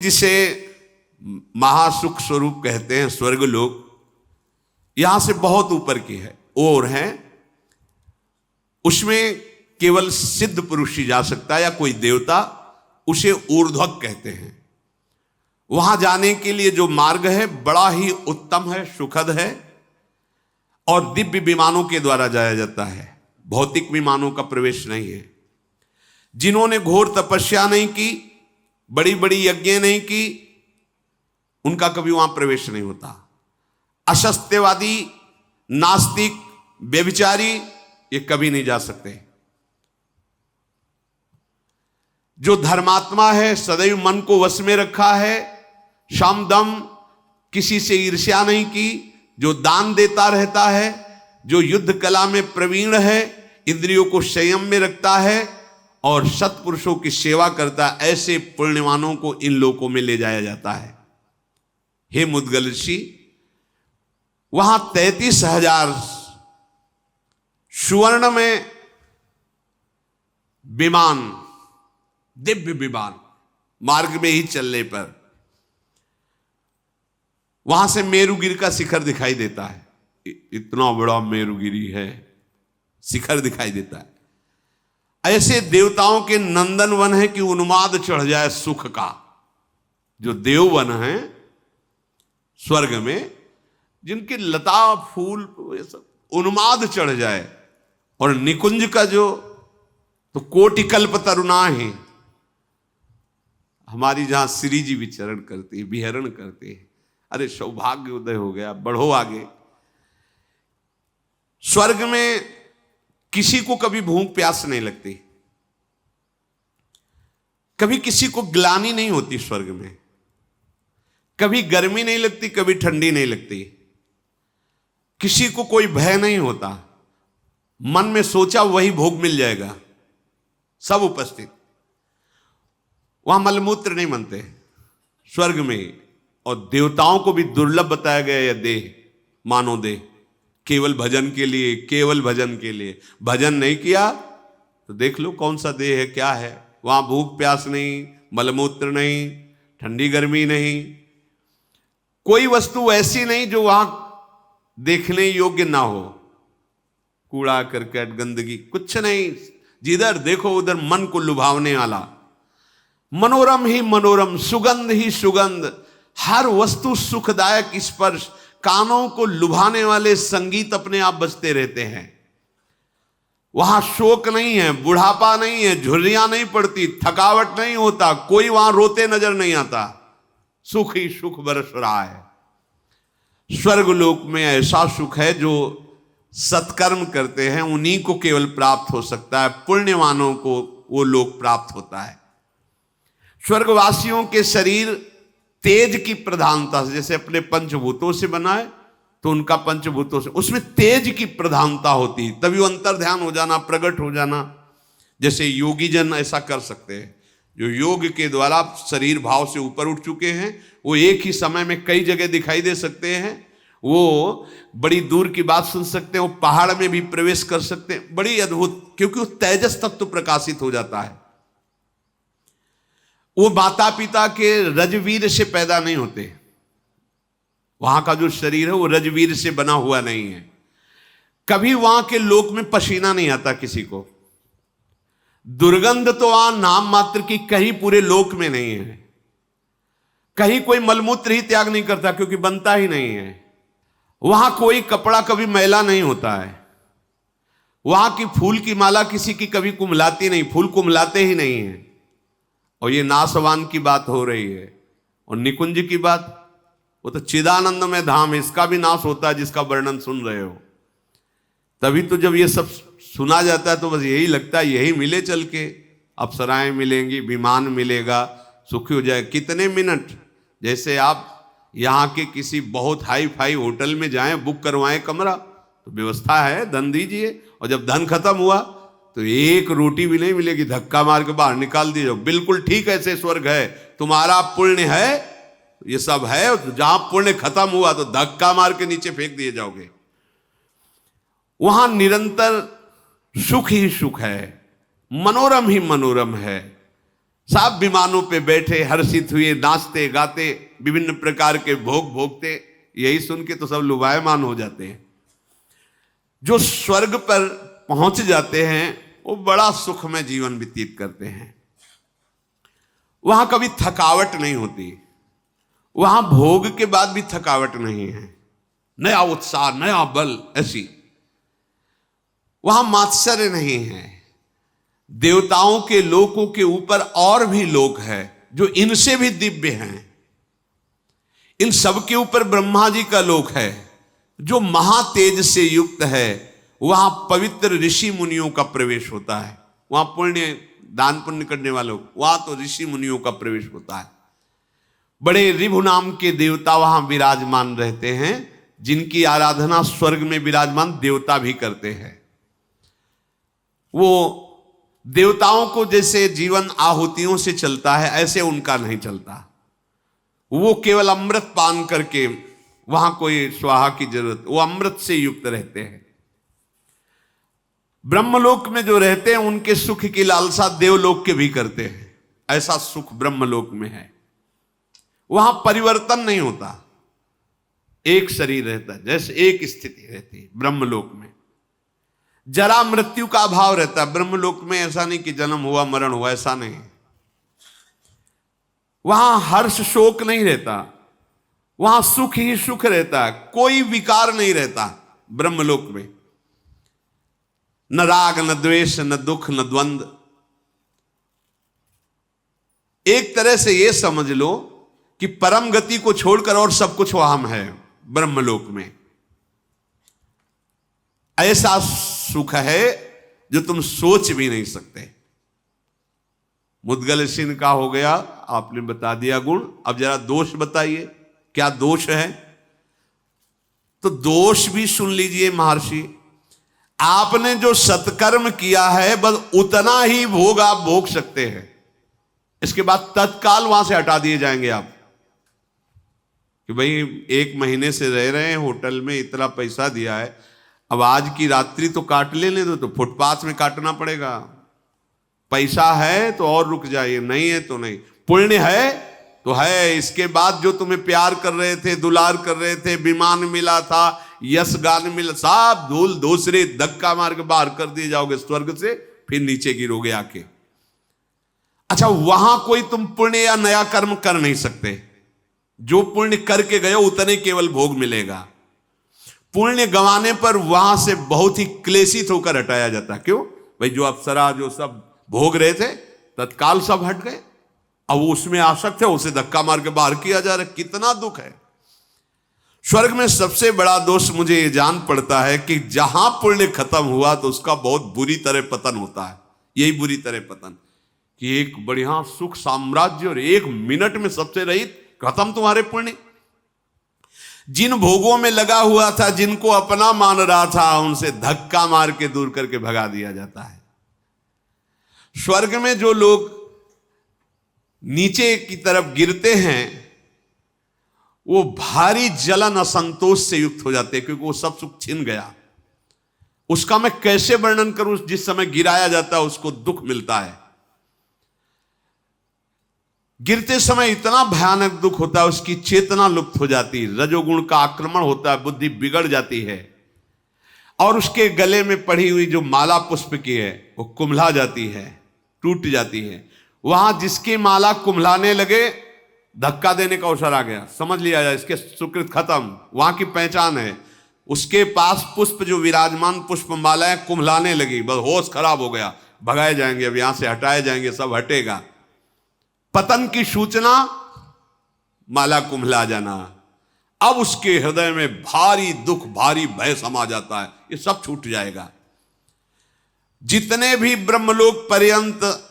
जिसे महासुख स्वरूप कहते हैं, स्वर्ग लोक यहां से बहुत ऊपर की है और है, उसमें केवल सिद्ध पुरुष ही जा सकता है या कोई देवता, उसे ऊर्ध्वक कहते हैं। वहां जाने के लिए जो मार्ग है बड़ा ही उत्तम है, सुखद है और दिव्य विमानों के द्वारा जाया जाता है, भौतिक विमानों का प्रवेश नहीं है। जिन्होंने घोर तपस्या नहीं की, बड़ी बड़ी यज्ञ नहीं की, उनका कभी वहां प्रवेश नहीं होता। असत्यवादी, नास्तिक, व्यभिचारी ये कभी नहीं जा सकते। जो धर्मात्मा है, सदैव मन को वश में रखा है, शाम दम, किसी से ईर्ष्या नहीं की, जो दान देता रहता है, जो युद्ध कला में प्रवीण है, इंद्रियों को संयम में रखता है और सत्पुरुषों की सेवा करता है, ऐसे पुण्यवानों को इन लोकों में ले जाया जाता है। हे मुद्गल ऋषि, वहां 33,000 सुवर्ण में विमान, दिव्य विमान, मार्ग में ही चलने पर वहां से मेरुगिरी का शिखर दिखाई देता है। इतना बड़ा मेरुगिरी है, शिखर दिखाई देता है। ऐसे देवताओं के नंदन वन है कि उन्माद चढ़ जाए सुख का। जो देववन है स्वर्ग में, जिनकी लता फूल ये सब उन्माद चढ़ जाए, और निकुंज का जो तो कोटिकल्प तरुणा है, हमारी जहां श्री जी विचरण करते हैं, विहरण करते हैं। अरे सौभाग्य उदय हो गया, बढ़ो आगे। स्वर्ग में किसी को कभी भूख प्यास नहीं लगती, कभी किसी को ग्लानि नहीं होती स्वर्ग में, कभी गर्मी नहीं लगती, कभी ठंडी नहीं लगती, किसी को कोई भय नहीं होता। मन में सोचा वही भोग मिल जाएगा, सब उपस्थित। वहां मलमूत्र नहीं बनते स्वर्ग में। और देवताओं को भी दुर्लभ बताया गया यह देह, मानो देह, केवल भजन के लिए, केवल भजन के लिए। भजन नहीं किया तो देख लो कौन सा देह है, क्या है। वहां भूख प्यास नहीं, मलमूत्र नहीं, ठंडी गर्मी नहीं, कोई वस्तु ऐसी नहीं जो वहां देखने योग्य ना हो। कूड़ा करकट गंदगी कुछ नहीं, जिधर देखो उधर मन को लुभावने वाला, मनोरम ही मनोरम, सुगंध ही सुगंध, हर वस्तु सुखदायक स्पर्श, कानों को लुभाने वाले संगीत अपने आप बजते रहते हैं। वहां शोक नहीं है, बुढ़ापा नहीं है, झुर्रियां नहीं पड़ती, थकावट नहीं होता, कोई वहां रोते नजर नहीं आता, सुख ही सुख बरस रहा है। स्वर्ग लोक में ऐसा सुख है जो सत्कर्म करते हैं उन्हीं को केवल प्राप्त हो सकता है, पुण्यवानों को वो लोक प्राप्त होता है। स्वर्गवासियों के शरीर तेज की प्रधानता से, जैसे अपने पंचभूतों से बना है तो उनका पंचभूतों से, उसमें तेज की प्रधानता होती है, तभी वो अंतर ध्यान हो जाना, प्रकट हो जाना। जैसे योगी जन ऐसा कर सकते हैं, जो योग के द्वारा शरीर भाव से ऊपर उठ चुके हैं, वो एक ही समय में कई जगह दिखाई दे सकते हैं, वो बड़ी दूर की बात सुन सकते हैं, वो पहाड़ में भी प्रवेश कर सकते हैं, बड़ी अद्भुत, क्योंकि वो तेजस तत्व प्रकाशित हो जाता है। वो माता पिता के रजवीर से पैदा नहीं होते, वहां का जो शरीर है वो रजवीर से बना हुआ नहीं है। कभी वहां के लोक में पसीना नहीं आता किसी को, दुर्गंध तो वहां नाम मात्र की, कहीं पूरे लोक में नहीं है। कहीं कोई मलमूत्र ही त्याग नहीं करता क्योंकि बनता ही नहीं है। वहां कोई कपड़ा कभी मैला नहीं होता है। वहां की फूल की माला किसी की कभी कुम्हलाती नहीं, फूल कुम्हलाते ही नहीं है। और ये नासवान की बात हो रही है, और निकुंज की बात, वो तो चिदानंद में धाम, इसका भी नाश होता है जिसका वर्णन सुन रहे हो। तभी तो जब ये सब सुना जाता है तो बस यही लगता है यही मिले चल के, अप्सराएं मिलेंगी, विमान मिलेगा, सुखी हो जाए। कितने मिनट, जैसे आप यहाँ के किसी बहुत हाई फाई होटल में जाएं, बुक करवाएं कमरा, तो व्यवस्था है, धन दीजिए, और जब धन खत्म हुआ तो एक रोटी भी नहीं मिलेगी, धक्का मार के बाहर निकाल दीजिए। बिल्कुल ठीक ऐसे स्वर्ग है, तुम्हारा पुण्य है, ये सब है, जहां पुण्य खत्म हुआ तो धक्का मार के नीचे फेंक दिए जाओगे। वहां निरंतर सुख ही सुख है, मनोरम ही मनोरम है, सब विमानों पे बैठे हर्षित हुए, नाचते गाते, विभिन्न प्रकार के भोग भोगते। यही सुन के तो सब लुभायमान हो जाते हैं। जो स्वर्ग पर पहुंच जाते हैं वो बड़ा सुख में जीवन व्यतीत करते हैं। वहां कभी थकावट नहीं होती, वहां भोग के बाद भी थकावट नहीं है, नया उत्साह, नया बल, ऐसी। वहां मात्सर्य नहीं है। देवताओं के लोकों के ऊपर और भी लोक है जो इनसे भी दिव्य हैं। इन सब के ऊपर ब्रह्मा जी का लोक है जो महातेज से युक्त है। वहां पवित्र ऋषि मुनियों का प्रवेश होता है। वहां पुण्य दान पुण्य करने वालों, वहां तो ऋषि मुनियों का प्रवेश होता है। बड़े ऋभु नाम के देवता वहां विराजमान रहते हैं, जिनकी आराधना स्वर्ग में विराजमान देवता भी करते हैं। वो देवताओं को जैसे जीवन आहुतियों से चलता है, ऐसे उनका नहीं चलता। वो केवल अमृत पान करके, वहां कोई स्वाहा की जरूरत, वो अमृत से युक्त रहते हैं। ब्रह्मलोक में जो रहते हैं उनके सुख की लालसा देवलोक के भी करते हैं। ऐसा सुख ब्रह्मलोक में है। वहां परिवर्तन नहीं होता, एक शरीर रहता है, जैसे एक स्थिति रहती है। ब्रह्मलोक में जरा मृत्यु का अभाव रहता है। ब्रह्मलोक में ऐसा नहीं कि जन्म हुआ मरण हुआ, ऐसा नहीं। वहां हर्ष शोक नहीं रहता, वहां सुख ही सुख रहता है। कोई विकार नहीं रहता ब्रह्मलोक में। न राग, न द्वेष, न दुख, न द्वंद्व। एक तरह से यह समझ लो कि परम गति को छोड़कर और सब कुछ वहां है ब्रह्मलोक में। ऐसा सुख है जो तुम सोच भी नहीं सकते। मुद्गल सिंह का हो गया, आपने बता दिया गुण। अब जरा दोष बताइए, क्या दोष है? तो दोष भी सुन लीजिए महर्षि। आपने जो सत्कर्म किया है बस उतना ही भोग आप भोग सकते हैं। इसके बाद तत्काल वहां से हटा दिए जाएंगे आप, कि भाई 1 महीने से रह रहे हैं होटल में, इतना पैसा दिया है, अब आज की रात्रि तो काट लेने दो, तो फुटपाथ में काटना पड़ेगा। पैसा है तो और रुक जाइए, नहीं है तो नहीं। पुण्य है तो है। इसके बाद जो तुम्हें प्यार कर रहे थे, दुलार कर रहे थे, विमान मिला था, यश गान मिला, सब धूल दूसरे धक्का मार के बाहर कर दिए जाओगे स्वर्ग से, फिर नीचे गिरोगे आके। अच्छा, वहां कोई तुम पुण्य या नया कर्म कर नहीं सकते। जो पुण्य करके गए उतने केवल भोग मिलेगा। पुण्य गंवाने पर वहां से बहुत ही क्लेशित होकर हटाया जाता। क्यों भाई? जो अप्सरा जो सब भोग रहे थे तत्काल सब हट गए। अब उसमें आसक्त है, उसे धक्का मार के बाहर किया जा रहा है। कितना दुख है। स्वर्ग में सबसे बड़ा दोष मुझे ये जान पड़ता है कि जहां पुण्य खत्म हुआ तो उसका बहुत बुरी तरह पतन होता है। यही बुरी तरह पतन, कि एक बढ़िया सुख साम्राज्य और 1 मिनट में सबसे रहित, खत्म तुम्हारे पुण्य। जिन भोगों में लगा हुआ था, जिनको अपना मान रहा था, उनसे धक्का मार के दूर करके भगा दिया जाता है। स्वर्ग में जो लोग नीचे की तरफ गिरते हैं वो भारी जलन असंतोष से युक्त हो जाते हैं, क्योंकि वो सब सुख छिन गया। उसका मैं कैसे वर्णन करूं? जिस समय गिराया जाता है उसको दुख मिलता है। गिरते समय इतना भयानक दुख होता है, उसकी चेतना लुप्त हो जाती है, रजोगुण का आक्रमण होता है, बुद्धि बिगड़ जाती है, और उसके गले में पड़ी हुई जो माला पुष्प की है वो कुम्हला जाती है, टूट जाती है। वहां जिसकी माला कुम्हलाने लगे, धक्का देने का अवसर आ गया, समझ लिया जाए इसके सुकृत खत्म। वहां की पहचान है। उसके पास पुष्प जो विराजमान पुष्प मालाएं कुम्हलाने लगी, बस होश खराब हो गया, भगाए जाएंगे, अब यहां से हटाए जाएंगे, सब हटेगा। पतन की सूचना, माला कुम्हला जाना। अब उसके हृदय में भारी दुख, भारी भय समा जाता है, ये सब छूट जाएगा। जितने भी ब्रह्मलोक पर्यंत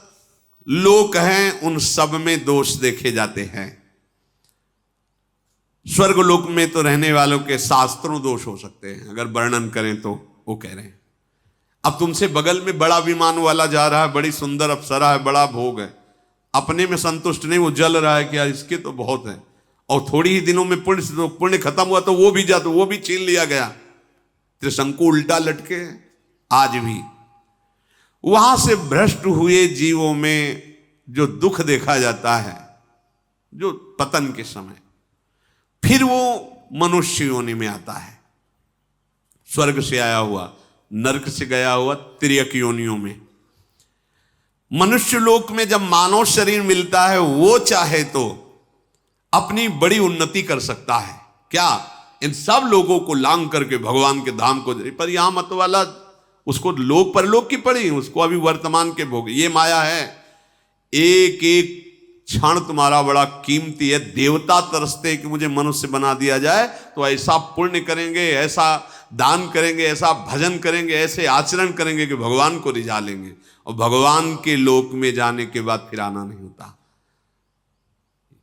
लोक हैं उन सब में दोष देखे जाते हैं। स्वर्गलोक में तो रहने वालों के शास्त्रों दोष हो सकते हैं, अगर वर्णन करें तो। वो कह रहे हैं अब तुमसे बगल में बड़ा विमान वाला जा रहा है, बड़ी सुंदर अप्सरा है, बड़ा भोग है, अपने में संतुष्ट नहीं, वो जल रहा है कि यार इसके तो बहुत है, और थोड़ी ही दिनों में पुण्य खत्म हुआ तो वो भी जाता, वो भी छीन लिया गया। त्रिशंकु उल्टा लटके आज भी। वहां से भ्रष्ट हुए जीवों में जो दुख देखा जाता है, जो पतन के समय, फिर वो मनुष्य योनि में आता है। स्वर्ग से आया हुआ, नरक से गया हुआ, तिर्यक योनियों में। मनुष्य लोक में जब मानव शरीर मिलता है, वो चाहे तो अपनी बड़ी उन्नति कर सकता है। क्या? इन सब लोगों को लांग करके भगवान के धाम को। पर यहां मत वाला, उसको लोक परलोक की पड़ी, उसको अभी वर्तमान के भोग। ये माया है, एक एक क्षण तुम्हारा बड़ा कीमती है। देवता तरसते कि मुझे मनुष्य बना दिया जाए, तो ऐसा पुण्य करेंगे, ऐसा दान करेंगे, ऐसा भजन करेंगे, ऐसे आचरण करेंगे कि भगवान को रिझा लेंगे। और भगवान के लोक में जाने के बाद फिर आना नहीं होता।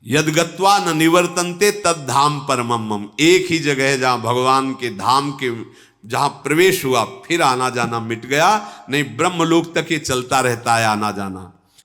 यद गत्वा न निवर्तन्ते तद धाम परमम मम। एक ही जगह है जहां भगवान के धाम के जहां प्रवेश हुआ, फिर आना जाना मिट गया। नहीं, ब्रह्मलोक तक ये चलता रहता है आना जाना।